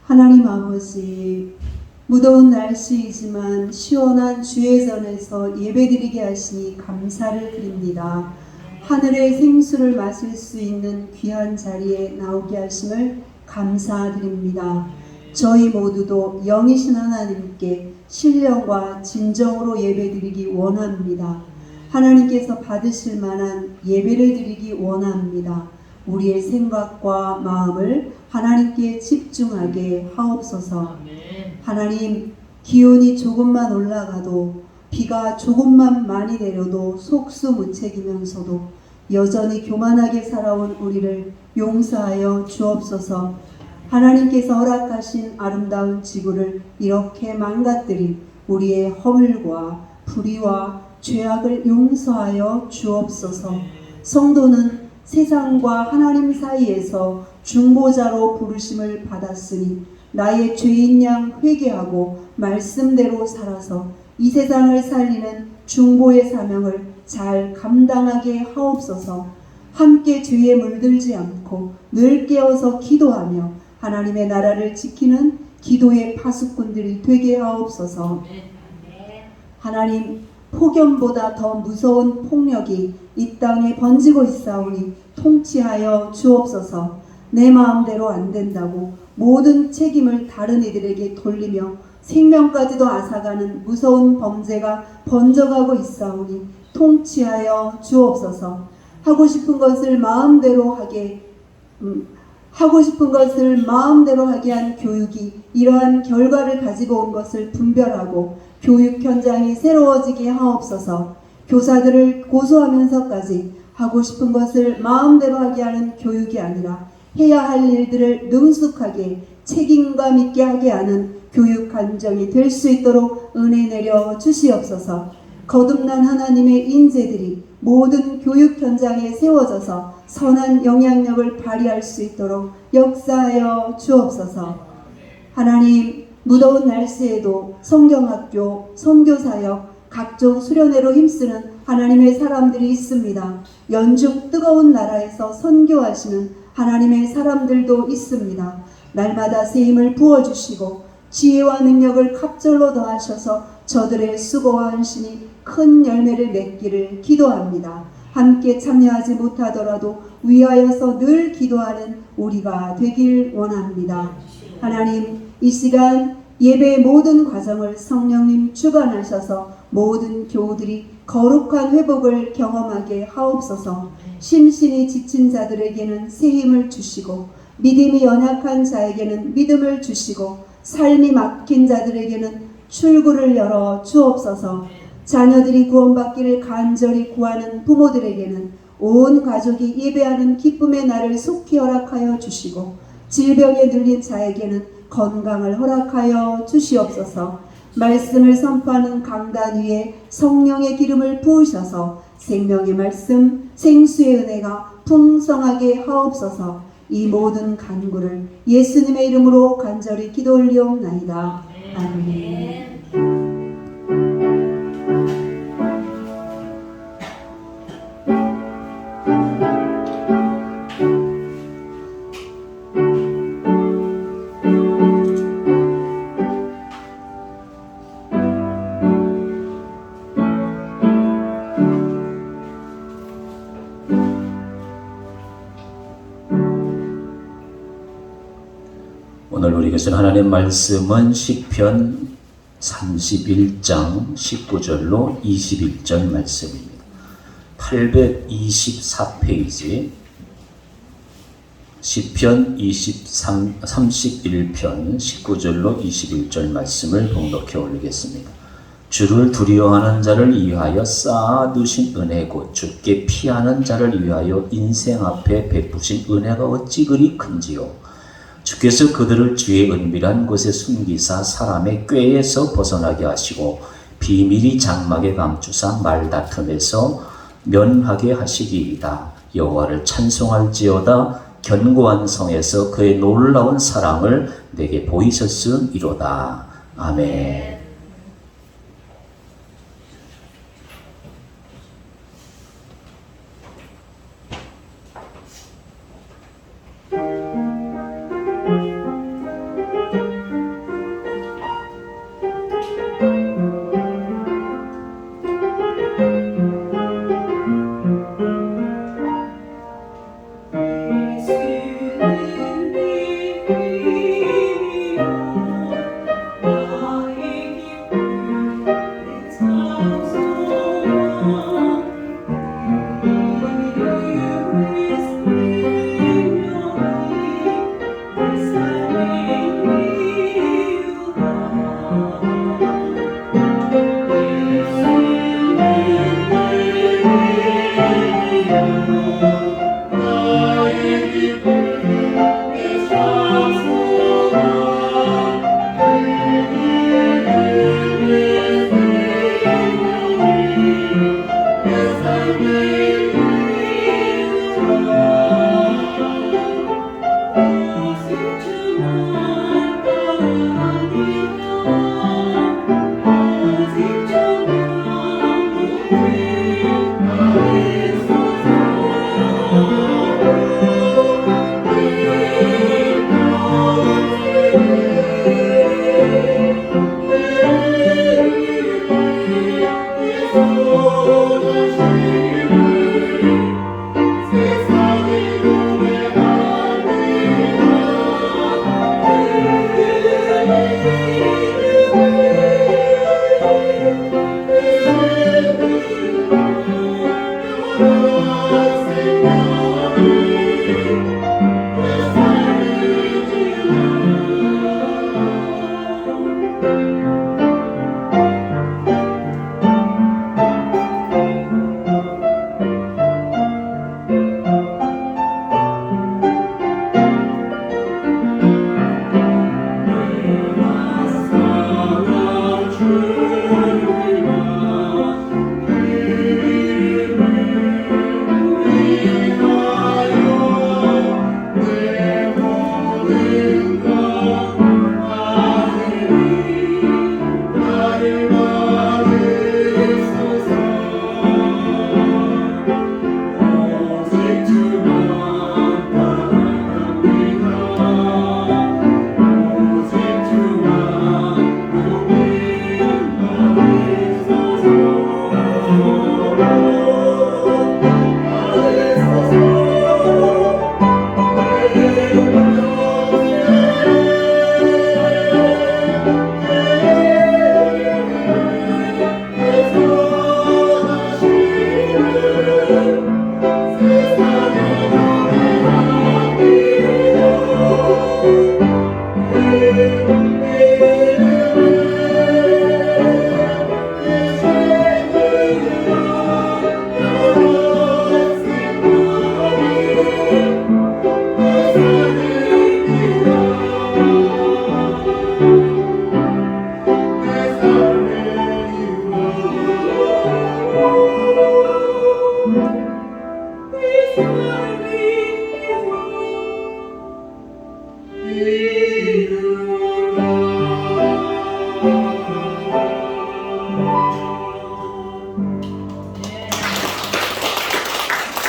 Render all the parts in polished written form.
하나님 아버지, 무더운 날씨이지만 시원한 주의 전에서 예배드리게 하시니 감사를 드립니다. 하늘의 생수를 마실 수 있는 귀한 자리에 나오게 하심을 감사드립니다. 저희 모두도 영이신 하나님께 신령과 진정으로 예배드리기 원합니다. 하나님께서 받으실 만한 예배를 드리기 원합니다. 우리의 생각과 마음을 하나님께 집중하게 하옵소서. 하나님, 기온이 조금만 올라가도 비가 조금만 많이 내려도 속수무책이면서도 여전히 교만하게 살아온 우리를 용서하여 주옵소서. 하나님께서 허락하신 아름다운 지구를 이렇게 망가뜨린 우리의 허물과 불의와 죄악을 용서하여 주옵소서. 성도는 세상과 하나님 사이에서 중보자로 부르심을 받았으니 나의 죄인 양 회개하고 말씀대로 살아서 이 세상을 살리는 중보의 사명을 잘 감당하게 하옵소서. 함께 죄에 물들지 않고 늘 깨어서 기도하며 하나님의 나라를 지키는 기도의 파수꾼들이 되게 하옵소서. 하나님, 폭염보다 더 무서운 폭력이 이 땅에 번지고 있사오니 통치하여 주옵소서. 내 마음대로 안 된다고 모든 책임을 다른 이들에게 돌리며 생명까지도 앗아가는 무서운 범죄가 번져가고 있사오니 통치하여 주옵소서. 하고 싶은 것을 마음대로 하게 한 교육이 이러한 결과를 가지고 온 것을 분별하고 교육 현장이 새로워지게 하옵소서. 교사들을 고소하면서까지 하고 싶은 것을 마음대로 하게 하는 교육이 아니라 해야 할 일들을 능숙하게 책임감 있게 하게 하는 교육 환경이 될 수 있도록 은혜 내려 주시옵소서. 거듭난 하나님의 인재들이 모든 교육 현장에 세워져서 선한 영향력을 발휘할 수 있도록 역사하여 주옵소서. 하나님, 무더운 날씨에도 성경학교, 선교사역, 각종 수련회로 힘쓰는 하나님의 사람들이 있습니다. 연중 뜨거운 나라에서 선교하시는 하나님의 사람들도 있습니다. 날마다 새 힘을 부어주시고 지혜와 능력을 갑절로 더하셔서 저들의 수고와 헌신이 큰 열매를 맺기를 기도합니다. 함께 참여하지 못하더라도 위하여서 늘 기도하는 우리가 되길 원합니다. 하나님, 이 시간 예배의 모든 과정을 성령님 주관하셔서 모든 교우들이 거룩한 회복을 경험하게 하옵소서. 심신이 지친 자들에게는 새 힘을 주시고 믿음이 연약한 자에게는 믿음을 주시고 삶이 막힌 자들에게는 출구를 열어 주옵소서. 자녀들이 구원받기를 간절히 구하는 부모들에게는 온 가족이 예배하는 기쁨의 날을 속히 허락하여 주시고 질병에 눌린 자에게는 건강을 허락하여 주시옵소서. 말씀을 선포하는 강단 위에 성령의 기름을 부으셔서 생명의 말씀, 생수의 은혜가 풍성하게 하옵소서. 이 모든 간구를 예수님의 이름으로 간절히 기도 올리옵나이다. 아멘. 오늘 우리 교실 하나님 말씀은 시편 31장 19절로 21절 말씀입니다. 824페이지 시편 31편 19절로 21절 말씀을 봉독해 올리겠습니다. 주를 두려워하는 자를 위하여 쌓아두신 은혜고 주께 피하는 자를 위하여 인생 앞에 베푸신 은혜가 어찌 그리 큰지요. 주께서 그들을 주의 은밀한 곳에 숨기사 사람의 꾀에서 벗어나게 하시고 비밀이 장막에 감추사 말다툼에서 면하게 하시리이다. 여호와를 찬송할지어다. 견고한 성에서 그의 놀라운 사랑을 내게 보이셨으이로다. 아멘.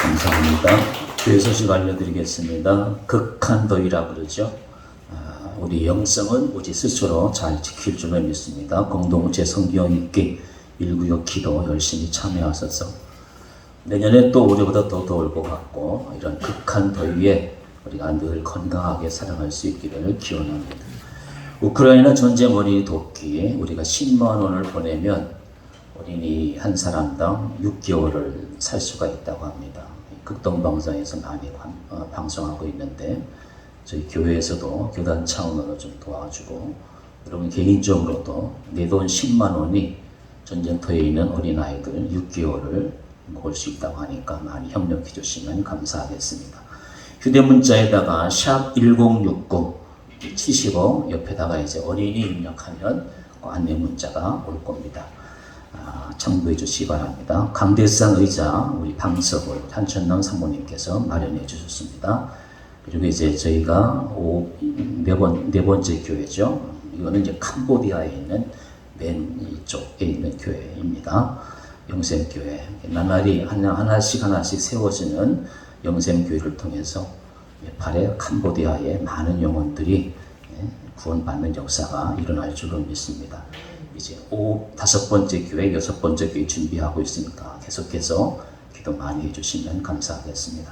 감사합니다. 교회 소식 알려드리겠습니다. 극한 더위라 그러죠. 우리 영성은 우리 스스로 잘 지킬 줄을 믿습니다. 공동체 성경 읽기 196 기도 열심히 참여하셔서 내년에 또 올해보다 더 더울 것 같고 이런 극한 더위에 우리가 늘 건강하게 살아갈 수 있기를 기원합니다. 우크라이나 전쟁 어린이 돕기 우리가 10만 원을 보내면 어린이 한 사람당 6개월을 살 수가 있다고 합니다. 극동방송에서 많이 방송하고 있는데 저희 교회에서도 교단 차원으로 좀 도와주고 여러분 개인적으로도 내 돈 10만 원이 전쟁터에 있는 어린아이들 6개월을 먹을 수 있다고 하니까 많이 협력해 주시면 감사하겠습니다. 휴대문자에다가 샵 1069 75 옆에다가 이제 어린이 입력하면 안내 문자가 올 겁니다. 참고해 주시기 바랍니다. 강대상 의자 우리 방석을 한천남 사모님께서 마련해 주셨습니다. 그리고 이제 저희가 네 번째 교회죠. 이거는 이제 캄보디아에 있는 맨 이쪽에 있는 교회입니다. 영샘교회. 나날이 하나씩 세워지는 영샘교회를 통해서 네팔의 캄보디아의 많은 영혼들이 구원받는 역사가 일어날 줄로 믿습니다. 이제 다섯 번째 교회, 여섯 번째 교회 준비하고 있으니까 계속해서 기도 많이 해주시면 감사하겠습니다.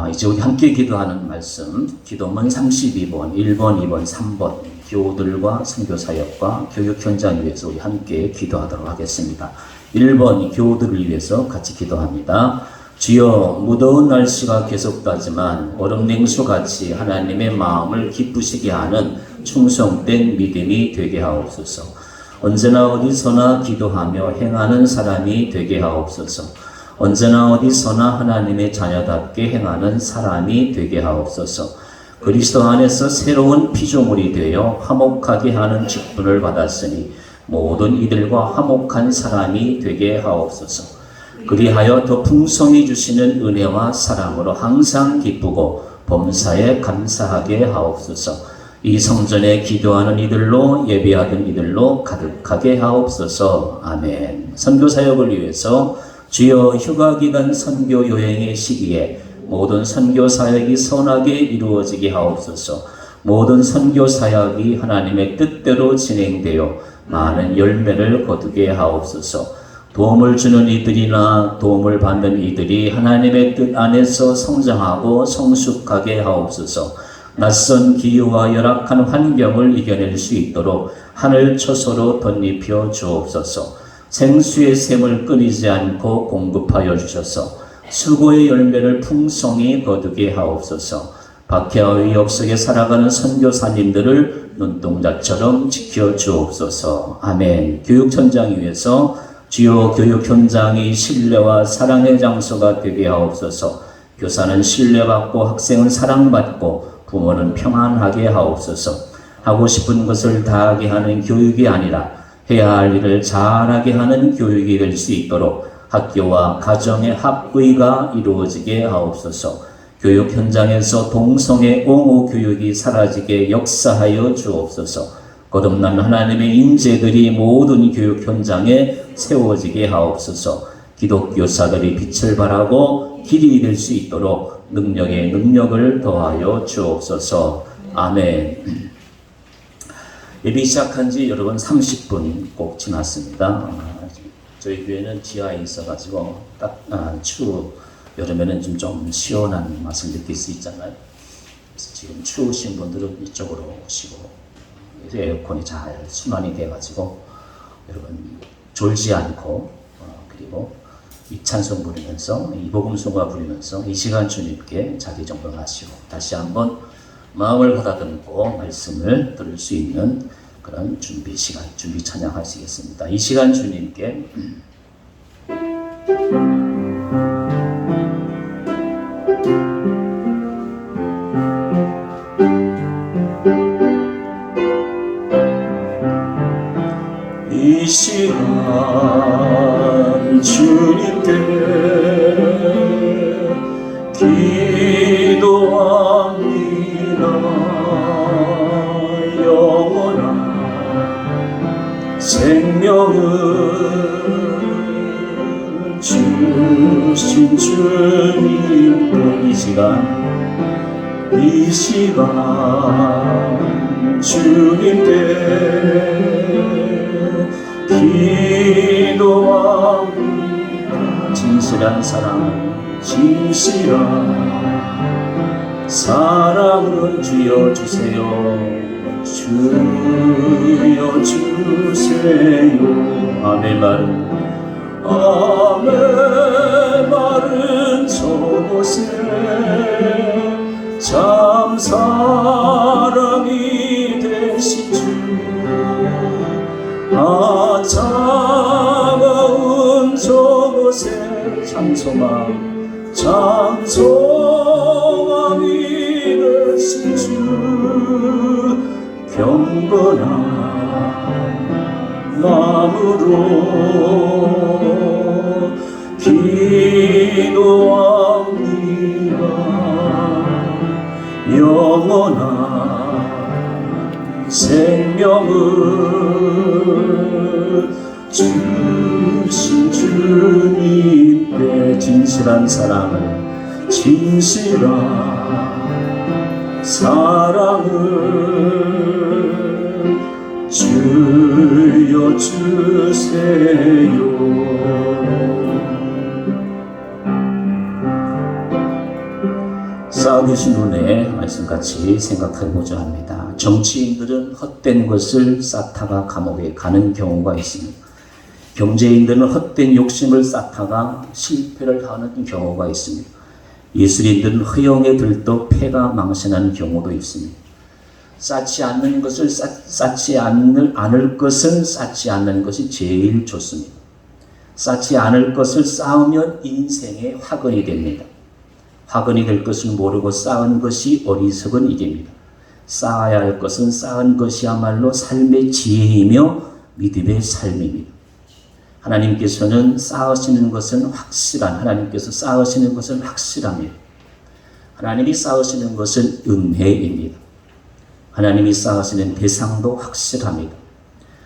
이제 우리 함께 기도하는 말씀, 기도문 32번, 1번, 2번, 3번, 교우들과 선교사역과 교육 현장 위해서 우리 함께 기도하도록 하겠습니다. 1번, 교우들을 위해서 같이 기도합니다. 주여, 무더운 날씨가 계속되지만 얼음 냉수같이 하나님의 마음을 기쁘시게 하는 충성된 믿음이 되게 하옵소서. 언제나 어디서나 기도하며 행하는 사람이 되게 하옵소서. 언제나 어디서나 하나님의 자녀답게 행하는 사람이 되게 하옵소서. 그리스도 안에서 새로운 피조물이 되어 화목하게 하는 직분을 받았으니 모든 이들과 화목한 사람이 되게 하옵소서. 그리하여 더 풍성히 주시는 은혜와 사랑으로 항상 기쁘고 범사에 감사하게 하옵소서. 이 성전에 기도하는 이들로 예배하던 이들로 가득하게 하옵소서. 아멘. 선교사역을 위해서 주여 휴가기간 선교 여행의 시기에 모든 선교사역이 선하게 이루어지게 하옵소서. 모든 선교사역이 하나님의 뜻대로 진행되어 많은 열매를 거두게 하옵소서. 도움을 주는 이들이나 도움을 받는 이들이 하나님의 뜻 안에서 성장하고 성숙하게 하옵소서. 낯선 기후와 열악한 환경을 이겨낼 수 있도록 하늘 초소로 덧입혀 주옵소서. 생수의 샘을 끊이지 않고 공급하여 주셔서 수고의 열매를 풍성히 거두게 하옵소서. 박해와 위협 속에 살아가는 선교사님들을 눈동자처럼 지켜 주옵소서. 아멘. 교육 현장 위에서 주요 교육 현장이 신뢰와 사랑의 장소가 되게 하옵소서. 교사는 신뢰받고 학생은 사랑받고 부모는 평안하게 하옵소서. 하고 싶은 것을 다하게 하는 교육이 아니라 해야 할 일을 잘하게 하는 교육이 될 수 있도록 학교와 가정의 합의가 이루어지게 하옵소서. 교육 현장에서 동성애 옹호 교육이 사라지게 역사하여 주옵소서. 거듭난 하나님의 인재들이 모든 교육 현장에 세워지게 하옵소서. 기독교사들이 빛을 발하고 길이 될 수 있도록 능력에 능력을 더하여 주옵소서. 아멘. 예배 시작한 지 여러분 30분 꼭 지났습니다. 저희 교회는 지하에 있어가지고 여름에는 좀 시원한 맛을 느낄 수 있잖아요. 그래서 지금 추우신 분들은 이쪽으로 오시고 에어컨이 잘 순환이 돼가지고 여러분 졸지 않고 그리고 이 찬송 부르면서 이 복음송가 부르면서 이 시간 주님께 자기 정돈하시고 다시 한번 마음을 가다듬고 말씀을 들을 수 있는 그런 준비 시간, 준비 찬양하시겠습니다. 이 시간 주님께 이 시간 주님께 기도합니다. 생명을 주신 주님께 이 시간 주님께 기도합니다. 진실한 사랑을 주여 주세요. 주여 주세요. 아멘. 마른 저곳에 참 사랑이 되신 주, 차가운 저곳에 참 소망이 되신 주, 경건한 마음으로 기도합니다. 영원한 생명을 주신 주님께 진실한 사랑을 주여 주세요. 쌓아두신 은혜의 말씀같이 생각해보자 합니다. 정치인들은 헛된 것을 쌓다가 감옥에 가는 경우가 있습니다. 경제인들은 헛된 욕심을 쌓다가 실패를 하는 경우가 있습니다. 예술인들은 허영에 들떠 패가 망신하는 경우도 있습니다. 쌓지 않는 것을 쌓지 않을 것은 쌓지 않는 것이 제일 좋습니다. 쌓지 않을 것을 쌓으면 인생의 화근이 됩니다. 화근이 될 것을 모르고 쌓은 것이 어리석은 일입니다. 쌓아야 할 것은 쌓은 것이야말로 삶의 지혜이며 믿음의 삶입니다. 하나님께서 쌓으시는 것은 확실합니다. 하나님이 쌓으시는 것은 은혜입니다. 하나님이 쌓으시는 대상도 확실합니다.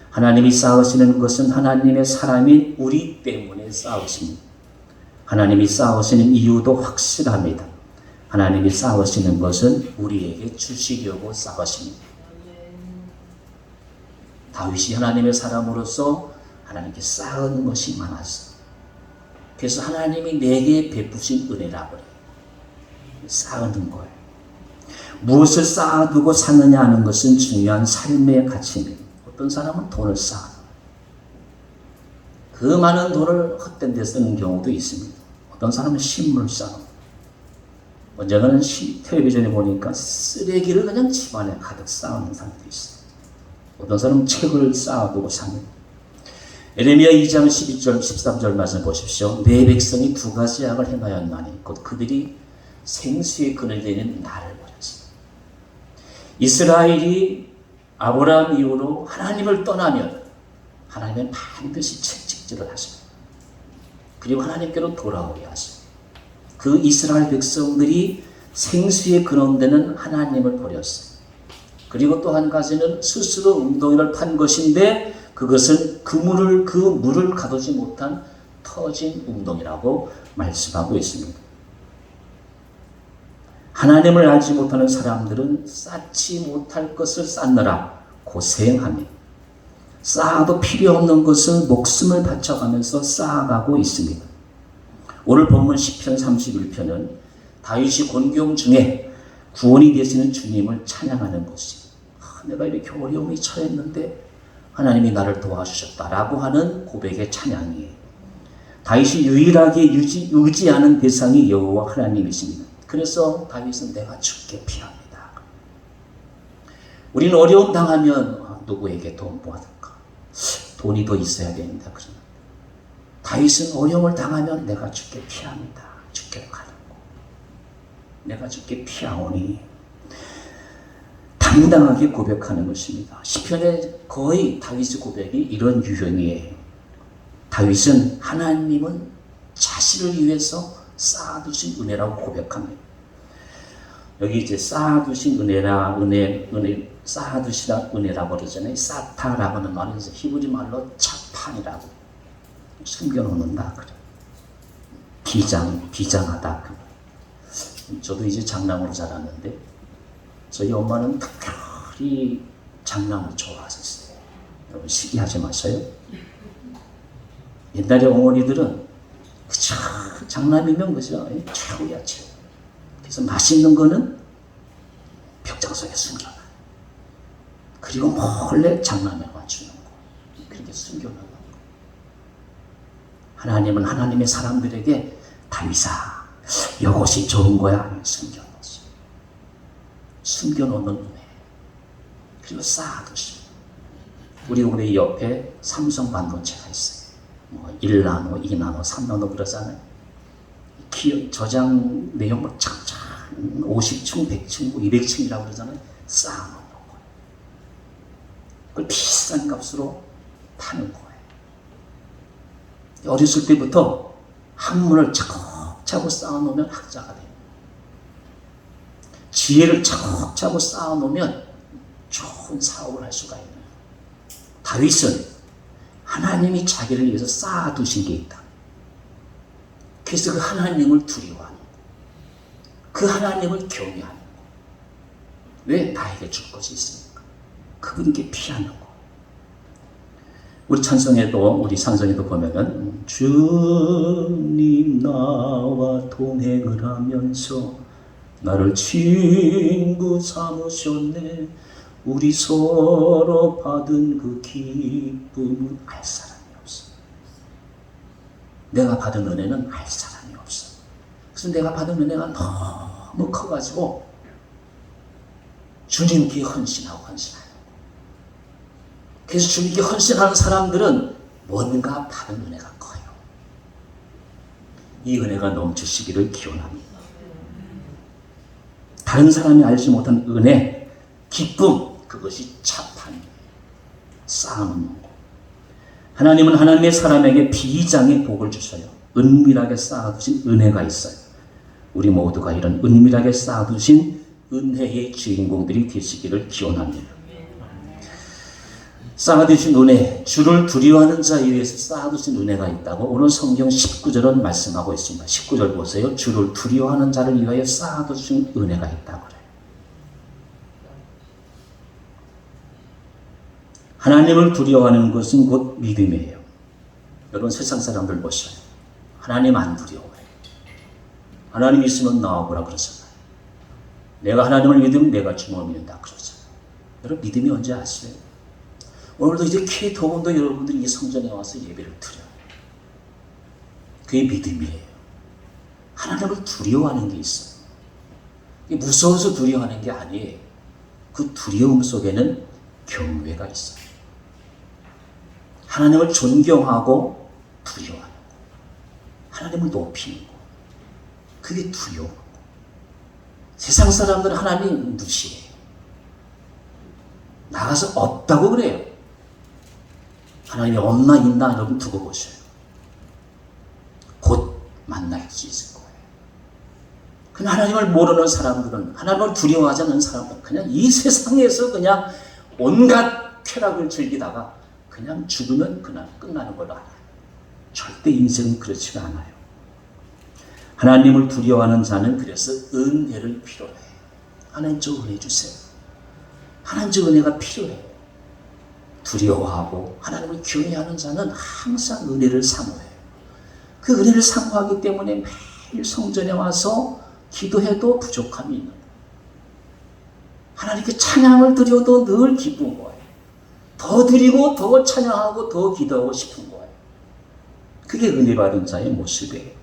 하나님이 쌓으시는 것은 하나님의 사람인 우리 때문에 쌓으십니다. 하나님이 쌓으시는 이유도 확실합니다. 하나님이 쌓으시는 것은 우리에게 주시려고 쌓으십니다. 다윗이 하나님의 사람으로서 하나님께 쌓은 것이 많았어. 그래서 하나님이 내게 베푸신 은혜라고 해요. 쌓는 거예요. 무엇을 쌓아두고 사느냐 하는 것은 중요한 삶의 가치입니다. 어떤 사람은 돈을 쌓아. 그 많은 돈을 헛된 데 쓰는 경우도 있습니다. 어떤 사람은 신문을 쌓아. 언젠가는 텔레비전에 보니까 쓰레기를 그냥 집안에 가득 쌓아놓는 사람도 있어요. 어떤 사람은 책을 쌓아두고 삽니다. 에레미야 2장 12절 13절 말씀 보십시오. 내 백성이 두 가지 악을 행하였나니 곧 그들이 생수의 근을 되는 나를 버렸어. 이스라엘이 아브라함 이후로 하나님을 떠나면 하나님은 반드시 채찍질을 하십니다. 그리고 하나님께로 돌아오게 하십니다. 그 이스라엘 백성들이 생수의 근원되는 하나님을 버렸어요. 그리고 또 한 가지는 스스로 웅덩이를 판 것인데 그것은 그 물을 가두지 못한 터진 웅덩이라고 말씀하고 있습니다. 하나님을 알지 못하는 사람들은 쌓지 못할 것을 쌓느라 고생합니다. 쌓아도 필요 없는 것을 목숨을 바쳐가면서 쌓아가고 있습니다. 오늘 본문 시편 31편은 다윗이 곤경 중에 구원이 되시는 주님을 찬양하는 것입니다. 내가 이렇게 어려움이 처했는데 하나님이 나를 도와주셨다라고 하는 고백의 찬양이에요. 다윗이 유일하게 의지하는 대상이 여호와 하나님이십니다. 그래서 다윗은 내가 주께 피합니다. 우리는 어려움 당하면 누구에게 돈 모아둘까? 돈이 더 있어야 됩니다. 그러면 다윗은 어려움을 당하면 내가 주께 피합니다. 주께로 가는 거. 내가 주께 피하오니 당당하게 고백하는 것입니다. 시편에 거의 다윗의 고백이 이런 유형이에요. 다윗은 하나님은 자신을 위해서 쌓아두신 은혜라고 고백합니다. 여기 이제 쌓아두신 은혜라, 쌓아두시라 은혜라고 그러잖아요. 사타라고 하는 말은 히브리 말로 차판이라고, 숨겨놓는다 그래. 비장하다 그 말. 저도 이제 장남으로 자랐는데 저희 엄마는 특별히 장남을 좋아하셨어요. 여러분 시기하지 마세요. 옛날에 어머니들은 그저 장남이면 그저 최고야 최고. 그래서 맛있는 거는 벽장 속에 숨겨놔. 그리고 몰래 장남에만 주는 거. 그렇게 숨겨놓는 거. 하나님은 하나님의 사람들에게 다윗아, 이것이 좋은 거야. 숨겨놓지. 숨겨놓는 은혜. 그리고 쌓아두시. 우리 옆에 삼성 반도체가 있어요. 뭐 1나노, 2나노, 3나노 그러잖아요. 저장 내용 뭐 착착 50층, 100층, 200층이라고 그러잖아요. 쌓아놓는 거예요. 그걸 비싼 값으로 파는 거예요. 어렸을 때부터 학문을 차곡차곡 쌓아놓으면 학자가 돼요. 지혜를 차곡차곡 쌓아놓으면 좋은 사업을 할 수가 있는 거예요. 다윗은 하나님이 자기를 위해서 쌓아두신 게 있다. 그래서 그 하나님을 두려워하는 거. 그 하나님을 경외하는 거. 왜? 나에게 줄 것이 있으니까. 그분께 피하는 거. 우리 찬송에도, 우리 상성에도 보면은 주님 나와 동행을 하면서 나를 친구 삼으셨네. 우리 서로 받은 그 기쁨은 알 사람이 없어. 내가 받은 은혜는 알 사람이 없어. 그래서 내가 받은 은혜가 너무 커가지고 주님께 헌신하고 헌신하는. 그래서 주님께 헌신하는 사람들은 뭔가 받은 은혜가 커요. 이 은혜가 넘치시기를 기원합니다. 다른 사람이 알지 못한 은혜, 기쁨, 그것이 차판이에요. 쌓아놓는 거. 하나님은 하나님의 사람에게 비장의 복을 주셔요. 은밀하게 쌓아두신 은혜가 있어요. 우리 모두가 이런 은밀하게 쌓아두신 은혜의 주인공들이 되시기를 기원합니다. 쌓아두신 은혜, 주를 두려워하는 자에 의해서 쌓아두신 은혜가 있다고 오늘 성경 19절은 말씀하고 있습니다. 19절 보세요. 주를 두려워하는 자를 위하여 쌓아두신 은혜가 있다고 그래요. 하나님을 두려워하는 것은 곧 믿음이에요. 여러분 세상 사람들 보셔요. 하나님 안 두려워해요. 하나님 있으면 나와보라 그러잖아요. 내가 하나님을 믿으면 내가 주님을 믿는다 그러잖아요. 여러분 믿음이 언제 아세요? 오늘도 이제 키 더운도 여러분들이 이 성전에 와서 예배를 드려요. 그게 믿음이에요. 하나님을 두려워하는 게 있어요. 무서워서 두려워하는 게 아니에요. 그 두려움 속에는 경외가 있어요. 하나님을 존경하고 두려워하는 거. 하나님을 높이는 거. 그게 두려운 거. 세상 사람들은 하나님 무시해요. 나가서 없다고 그래요. 하나님이 없나 있나 여러분 두고 보셔요. 곧 만날 수 있을 거예요. 그냥 하나님을 모르는 사람들은, 하나님을 두려워하지 않는 사람들은 그냥 이 세상에서 그냥 온갖 쾌락을 즐기다가 그냥 죽으면 그날 끝나는 걸로 알아요. 절대 인생은 그렇지가 않아요. 하나님을 두려워하는 자는 그래서 은혜를 필요해요. 하나님 저 은혜 주세요. 하나님 저 은혜가 필요해요. 두려워하고 하나님을 경외하는 자는 항상 은혜를 사모해요. 그 은혜를 사모하기 때문에 매일 성전에 와서 기도해도 부족함이 있는 거예요. 하나님께 찬양을 드려도 늘 기쁜 거예요. 더 드리고 더 찬양하고 더 기도하고 싶은 거예요. 그게 은혜 받은 자의 모습이에요.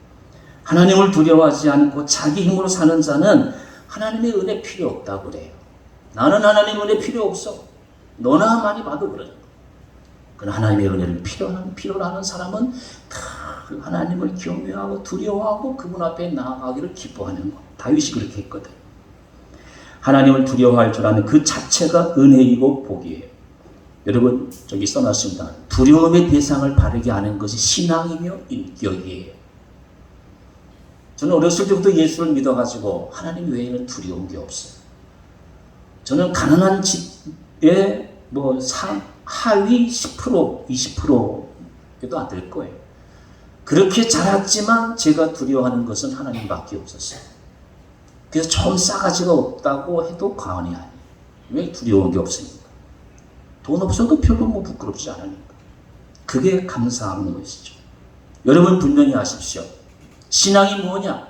하나님을 두려워하지 않고 자기 힘으로 사는 자는 하나님의 은혜 필요 없다고 그래요. 나는 하나님의 은혜 필요 없어. 너나 많이 봐도 그러죠. 그러나 하나님의 은혜를 필요로 하는 사람은 다 하나님을 경외하고 두려워하고 그분 앞에 나아가기를 기뻐하는 거. 다윗이 그렇게 했거든. 하나님을 두려워할 줄 아는 그 자체가 은혜이고 복이에요. 여러분 저기 써놨습니다. 두려움의 대상을 바르게 아는 것이 신앙이며 인격이에요. 저는 어렸을 때부터 예수를 믿어가지고 하나님 외에는 두려운 게 없어요. 저는 가난한 집 뭐 하위 10%, 20%도 안 될 거예요. 그렇게 자랐지만 제가 두려워하는 것은 하나님밖에 없었어요. 그래서 좀 싸가지가 없다고 해도 과언이 아니에요. 왜? 두려운 게 없으니까. 돈 없어도 별로 뭐 부끄럽지 않으니까. 그게 감사하는 것이죠. 여러분 분명히 아십시오. 신앙이 뭐냐?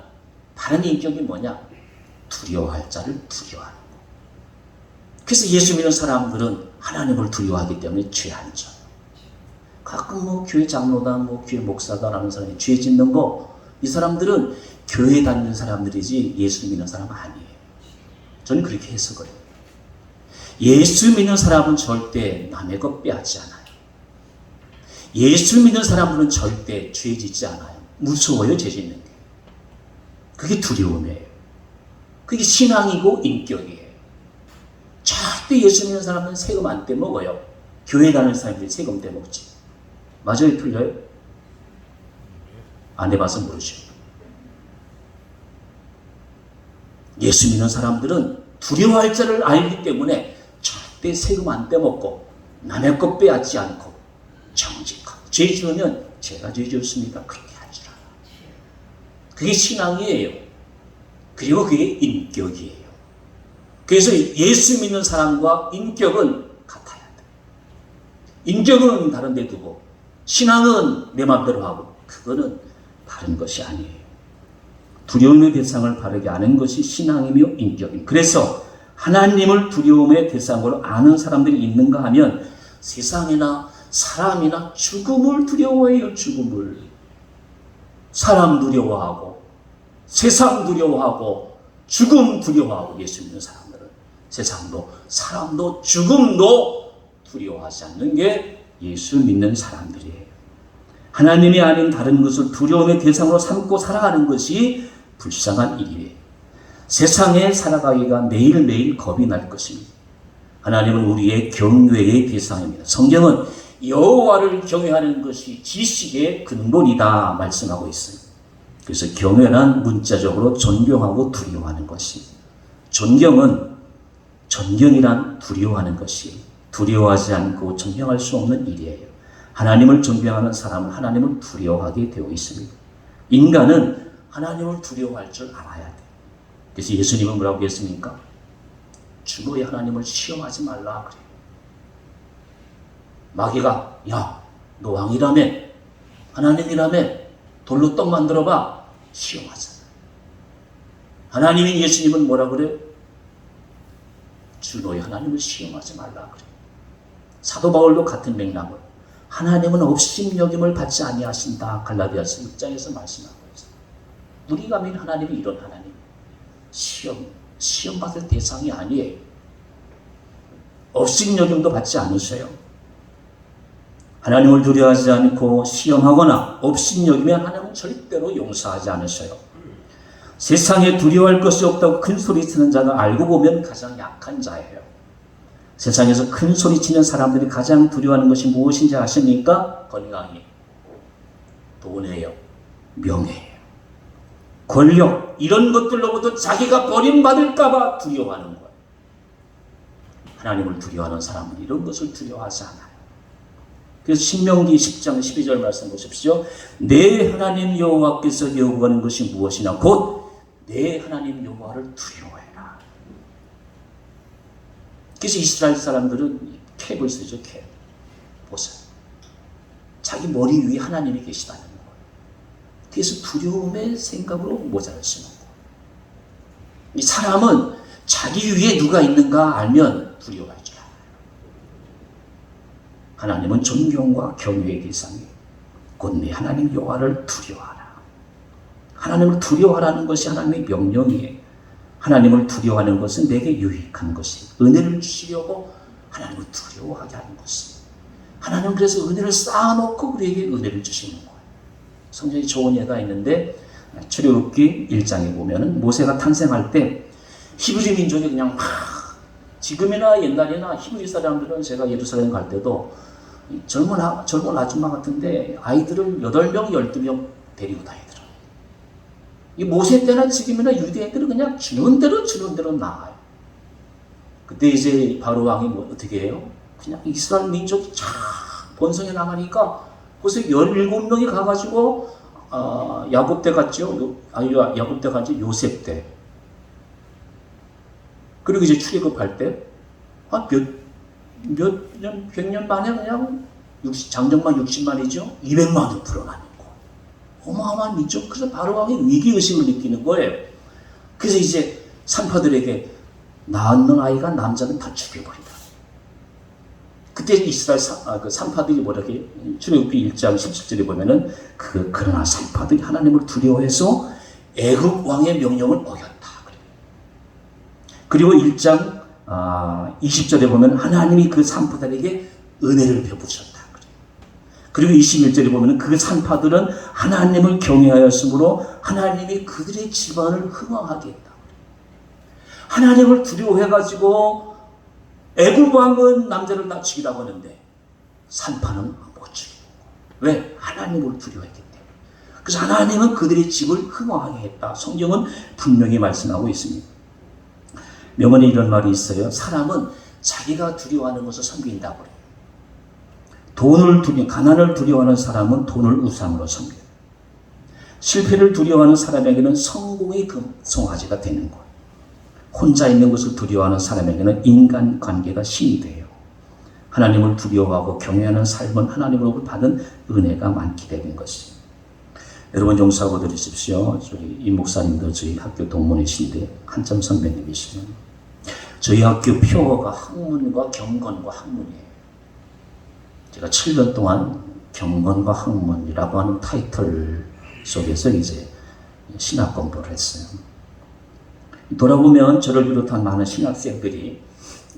바른 인격이 뭐냐? 두려워할 자를 두려워하는 거. 그래서 예수 믿는 사람들은 하나님을 두려워하기 때문에 죄 안 져요. 가끔 뭐 교회 장로다, 뭐 교회 목사다라는 사람이 죄 짓는 거, 이 사람들은 교회 다니는 사람들이지 예수 믿는 사람 아니에요. 저는 그렇게 해석을 해요. 예수 믿는 사람은 절대 남의 것 빼앗지 않아요. 예수 믿는 사람들은 절대 죄 짓지 않아요. 무서워요, 죄 짓는 게. 그게 두려움이에요. 그게 신앙이고 인격이에요. 절대 예수 믿는 사람은 세금 안 떼먹어요. 교회 다니는 사람들이 세금 떼먹지. 맞아요, 틀려요? 안 해봐서 모르죠. 예수 믿는 사람들은 두려워할 자를 알기 때문에 절대 세금 안 떼먹고 남의 것 빼앗지 않고 정직하고, 죄 지으면 제가 죄 지었습니다 그렇게 하지 않아요. 그게 신앙이에요. 그리고 그게 인격이에요. 그래서 예수 믿는 사람과 인격은 같아야 돼. 인격은 다른 데 두고 신앙은 내 마음대로 하고, 그거는 바른 것이 아니에요. 두려움의 대상을 바르게 아는 것이 신앙이며 인격입니다. 그래서 하나님을 두려움의 대상으로 아는 사람들이 있는가 하면 세상이나 사람이나 죽음을 두려워해요. 죽음을. 사람 두려워하고 세상 두려워하고 죽음 두려워하고, 예수 믿는 사람들은 세상도 사람도 죽음도 두려워하지 않는 게 예수 믿는 사람들이에요. 하나님이 아닌 다른 것을 두려움의 대상으로 삼고 살아가는 것이 불쌍한 일이에요. 세상에 살아가기가 매일매일 겁이 날 것입니다. 하나님은 우리의 경외의 대상입니다. 성경은 여호와를 경외하는 것이 지식의 근본이다 말씀하고 있어요. 그래서 경외란 문자적으로 존경하고 두려워하는 것입니다. 존경이란 두려워하는 것이, 두려워하지 않고 존경할 수 없는 일이에요. 하나님을 존경하는 사람은 하나님을 두려워하게 되어 있습니다. 인간은 하나님을 두려워할 줄 알아야 돼. 그래서 예수님은 뭐라고 했습니까? 주너의 하나님을 시험하지 말라 그래요. 마귀가, 야, 너 왕이라며, 하나님이라며, 돌로 떡 만들어봐. 시험하잖아. 하나님이, 예수님은 뭐라 그래요? 주너의 하나님을 시험하지 말라 그래요. 사도 바울도 같은 맥락을, 하나님은 업신여김을 받지 아니하신다 갈라디아서 6장에서 말씀하고 있어요. 우리가 믿는 하나님이 이런 하나님, 시험 받을 대상이 아니에요. 업신여김도 받지 않으세요. 하나님을 두려워하지 않고 시험하거나 업신여기면 하나님은 절대로 용서하지 않으셔요. 세상에 두려워할 것이 없다고 큰 소리치는 자가 알고 보면 가장 약한 자예요. 세상에서 큰 소리치는 사람들이 가장 두려워하는 것이 무엇인지 아십니까? 건강이, 돈이에요, 명예예요, 권력, 이런 것들로부터 자기가 버림받을까 봐 두려워하는 거예요. 하나님을 두려워하는 사람은 이런 것을 두려워하지 않아요. 그래서 신명기 10장 12절 말씀 보십시오. 내 하나님 여호와께서 요구하는 것이 무엇이냐? 곧 내 하나님 여호와를 두려워해라. 그래서 이스라엘 사람들은 캡을 쓰죠. 캡. 보세요. 자기 머리 위에 하나님이 계시다는 거예요. 그래서 두려움의 생각으로 모자를 쓰는 거예요. 이 사람은 자기 위에 누가 있는가 알면 두려워할 줄 알아요. 하나님은 존경과 경외의 대상이에요. 곧 내 하나님 여호와를 두려워하라. 하나님을 두려워하라는 것이 하나님의 명령이에요. 하나님을 두려워하는 것은 내게 유익한 것이에요. 은혜를 주시려고 하나님을 두려워하게 하는 것이에요. 하나님은 그래서 은혜를 쌓아놓고 우리에게 은혜를 주시는 거예요. 성경에 좋은 예가 있는데 출애굽기 1장에 보면은 모세가 탄생할 때 히브리 민족이 그냥 지금이나 옛날이나 히브리 사람들은, 제가 예루살렘 갈 때도 젊은 아줌마 같은데 아이들을 8명, 12명 데리고 다니더라고요. 이 모세 때나 지금이나 유대인들은 그냥 주는 대로 나아요. 그때 이제 바로 왕이 뭐 어떻게 해요? 그냥 이스라엘 민족이 쫙 번성해 나가니까 그래서 17명이 가가지고 야곱 때 갔죠. 야곱 때 갔지 요셉 때. 그리고 이제 출애굽할 때 몇 년, 100년 만에 그냥 장정만 60만이죠. 200만으로 불어나는 거. 어마어마한 민족. 그래서 바로 왕이 위기의식을 느끼는 거예요. 그래서 이제 산파들에게 낳는 아이가 남자는 다 죽여버린다. 그때 이스라엘 그 산파들이 뭐라게 출애굽기 1장 17절에 보면은 그러나 산파들이 하나님을 두려워해서 애굽 왕의 명령을 어겼다. 그리고 1장 20절에 보면 하나님이 그 산파들에게 은혜를 베푸셨다. 그리고 21절에 보면 그 산파들은 하나님을 경외하였으므로 하나님이 그들의 집안을 흥왕하게 했다. 하나님을 두려워해가지고 애굽 왕은 남자를 다 죽이라고 하는데 산파는 못 죽이고. 왜? 하나님을 두려워했기 때문에. 그래서 하나님은 그들의 집을 흥왕하게 했다. 성경은 분명히 말씀하고 있습니다. 명언에 이런 말이 있어요. 사람은 자기가 두려워하는 것을 섬긴다고 해요. 가난을 두려워하는 사람은 돈을 우상으로 섬겨요. 실패를 두려워하는 사람에게는 성공이 금송아지가 되는 거예요. 혼자 있는 것을 두려워하는 사람에게는 인간관계가 신이 돼요. 하나님을 두려워하고 경외하는 삶은 하나님으로부터 받은 은혜가 많게 되는 것이에요. 여러분 용서하고 들으십시오. 이 목사님도 저희 학교 동문이신데 한참 선배님이시죠. 저희 학교 표어가 학문과 경건과 학문이에요. 제가 7년 동안 경건과 학문이라고 하는 타이틀 속에서 이제 신학 공부를 했어요. 돌아보면 저를 비롯한 많은 신학생들이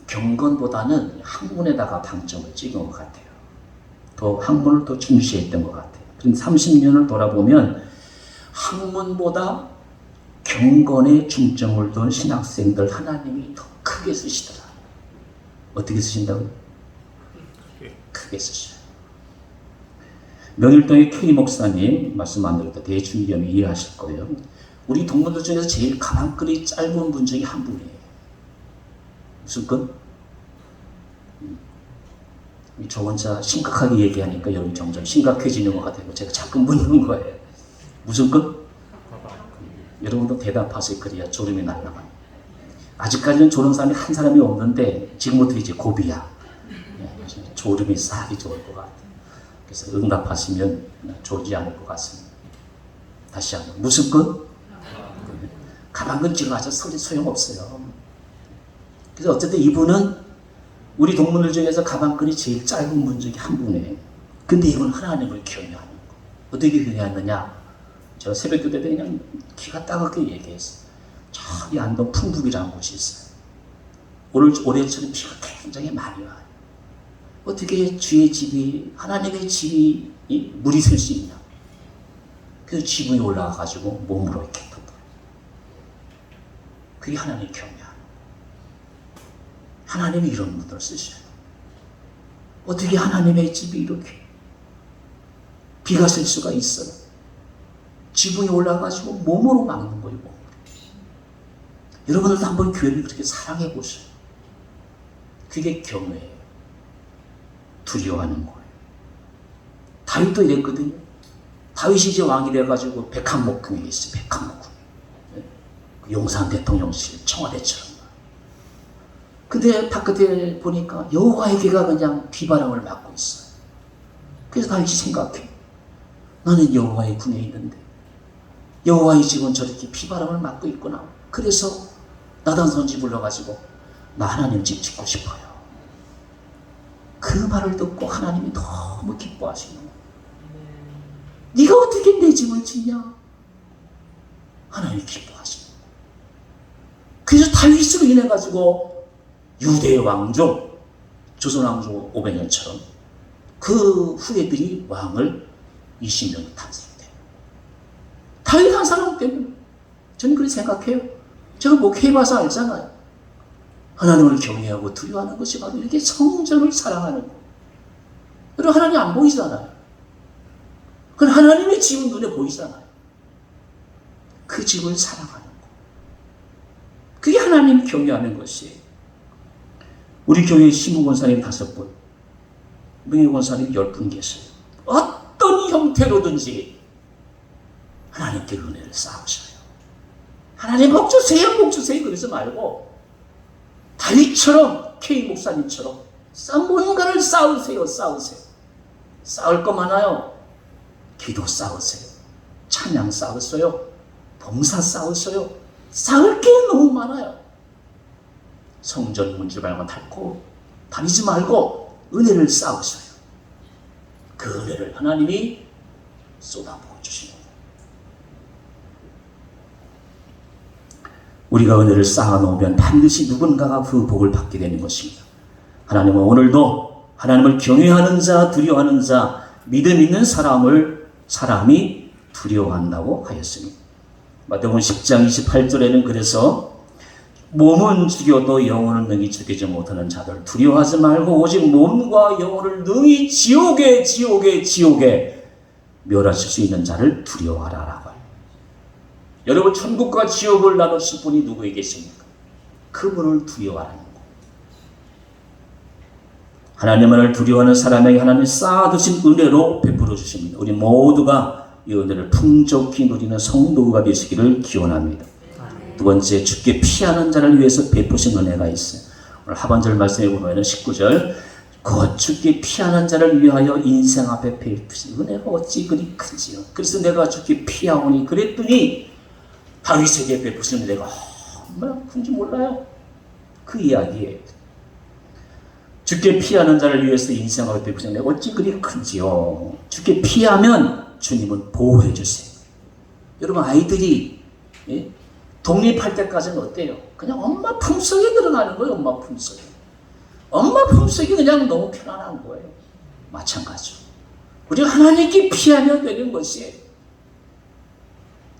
경건보다는 학문에다가 방점을 찍은 것 같아요. 더 학문을 더 중시했던 것 같아요. 그런데 30년을 돌아보면 학문보다 경건에 중점을 둔 신학생들 하나님이 더 크게 쓰시더라. 어떻게 쓰신다고요? 크게 쓰셔요. 명일동의 K 목사님 말씀 안 들어도 대충 이해하실 거예요. 우리 동문들 중에서 제일 가방끈이 짧은 분 중에 한 분이에요. 무슨 끈? 저 혼자 심각하게 얘기하니까 여러분 점점 심각해지는 것 같아요. 제가 자꾸 묻는 거예요. 무슨 끈? 여러분도 대답하세요. 그래야 졸음이 날라가요. 아직까지는 졸은 사람이 한 사람이 없는데 지금부터 이제 고비야. 졸음이 싸기 좋을 것 같아요. 그래서 응답하시면 졸지 않을 것 같습니다. 다시 한번 무슨 끈? 가방끈 지금 아주 소용없어요. 그래서 어쨌든 이분은 우리 동문들 중에서 가방끈이 제일 짧은 분 중에 한 분이에요. 근데 이분 하나님을 경외하는 거. 어떻게 경외하느냐? 제가 새벽기도 때 그냥 기가 따갑게 얘기했어요. 저기 안동 풍북이라는 곳이 있어요. 올해처럼 비가 굉장히 많이 와요. 어떻게 주의 집이, 하나님의 집이 물이 셀 수 있냐? 그래서 지붕에 올라가가지고 몸으로 이렇게 덮어요. 그게 하나님의 경외하는 거예요. 하나님이 이런 분들을 쓰셔요. 어떻게 하나님의 집이 이렇게 비가 셀 수가 있어요? 지붕에 올라가가지고 몸으로 막는 거예요. 몸으로. 여러분들도 한번 교회를 그렇게 사랑해 보세요. 그게 경외예요. 두려워하는 거예요. 다윗도 이랬거든요. 다윗이 이제 왕이 돼가지고 백합목궁에 있어요. 백합목궁. 용산 대통령실 청와대처럼. 근데 바깥에 보니까 여호와의 귀가 그냥 비바람을 맞고 있어요. 그래서 다윗이 생각해. 나는 여호와의 궁에 있는데 여호와의 집은 저렇게 비바람을 맞고 있구나. 그래서 나단 선지 불러가지고 나 하나님 집 짓고 싶어요. 그 말을 듣고 하나님이 너무 기뻐하시는 거예요. 네가 어떻게 내 집을 짓냐? 하나님이 기뻐하시는 거예요. 그래서 다윗으로 인해 가지고 유대의 왕종, 조선 왕종 500년처럼 그 후예들이 왕을 20년 탄생돼요. 다윗 한 사람 때문에. 저는 그렇게 생각해요. 제가 목회해봐서 알잖아요. 하나님을 경외하고 두려워하는 것이 바로 이렇게 성전을 사랑하는 거예요. 그리고 하나님 안 보이잖아요. 그건 하나님의 집은 눈에 보이잖아요. 그 집을 사랑하는 거. 그게 하나님 경외하는 것이에요. 우리 교회에 심우 권사님 5분, 명예 권사님 10분 계세요. 어떤 형태로든지 하나님께 은혜를 쌓으셔요. 하나님 복 주세요, 복 주세요. 그러지 말고 다윗처럼, K 목사님처럼 뭔가를 쌓으세요, 쌓으세요. 쌓을 거 많아요. 기도 쌓으세요. 찬양 쌓으세요. 봉사 쌓으세요. 쌓을 게 너무 많아요. 성전 문지발만 닳고 다니지 말고 은혜를 쌓으세요. 그 은혜를 하나님이 쏟아부어 주시는 거예요. 우리가 은혜를 쌓아놓으면 반드시 누군가가 그 복을 받게 되는 것입니다. 하나님은 오늘도 하나님을 경외하는 자, 두려워하는 자, 믿음 있는 사람이 두려워한다고 하였습니다. 마태복음 10장 28절에는 그래서 몸은 죽여도 영혼은 능히 죽이지 못하는 자들 두려워하지 말고 오직 몸과 영혼을 능히 지옥에 멸하실 수 있는 자를 두려워하라라고 해요. 여러분, 천국과 지옥을 나누신 분이 누구에 계십니까? 그분을 두려워하라는 거예요. 하나님을 두려워하는 사람에게 하나님이 쌓아두신 은혜로 베풀어 주십니다. 우리 모두가 이 은혜를 풍족히 누리는 성도가 되시기를 기원합니다. 두 번째, 주께 피하는 자를 위해서 베푸신 은혜가 있어요. 오늘 하반절 말씀에 보면 19절, 곧 주께 피하는 자를 위하여 인생 앞에 베푸신 은혜가 어찌 그리 큰지요. 그래서 내가 주께 피하오니 그랬더니 다윗에게 베푸신 은혜가 얼마나 큰지 몰라요. 그 이야기예요. 주께 피하는 자를 위해서 인생 앞에 베푸신 은혜가 어찌 그리 큰지요. 주께 피하면 주님은 보호해 주세요. 여러분, 아이들이 독립할 때까지는 어때요? 그냥 엄마 품속에 들어가는 거예요. 엄마 품속에. 엄마 품속이 그냥 너무 편안한 거예요. 마찬가지로 우리가 하나님께 피하면 되는 것이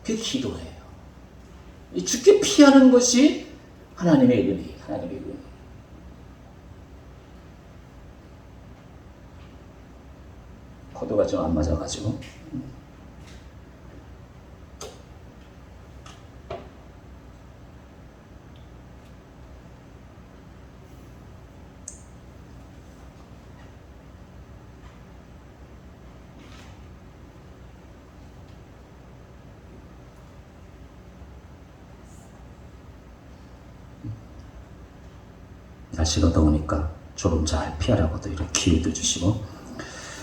그게 기도예요. 주께 피하는 것이 하나님의 은혜예요. 하나님의 은혜. 코드가 좀 안 맞아가지고. 날씨가 더우니까 조금 잘 피하라고도 이렇게 기회도 주시고,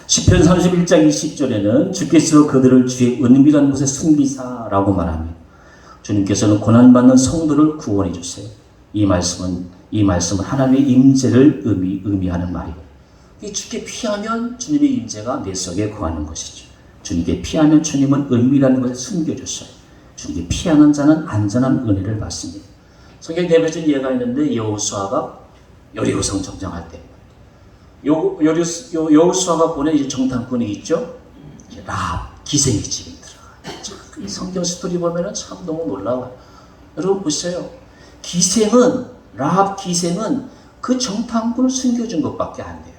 시편 31장 20절에는 주께서 그들을 주의 은밀한 곳에 숨기사라고 말합니다. 주님께서는 고난받는 성도를 구원해 주세요. 이 말씀은 하나님의 임재를 의미하는 말이고, 주께 피하면 주님의 임재가 내 속에 거하는 것이죠. 주님께 피하면 주님은 은밀한 곳에 숨겨주셔요. 주님께 피하는 자는 안전한 은혜를 받습니다. 성경 대표적인 예가 있는데, 여호수아가 여리고성 정정할 때 여호수아가 보낸 이제 정탐꾼이 있죠. 라합 기생의 집에 들어가요. 이 성경 스토리 보면은 참 너무 놀라워요. 여러분 보세요. 라합 기생은 그 정탐꾼을 숨겨준 것밖에 안 돼요.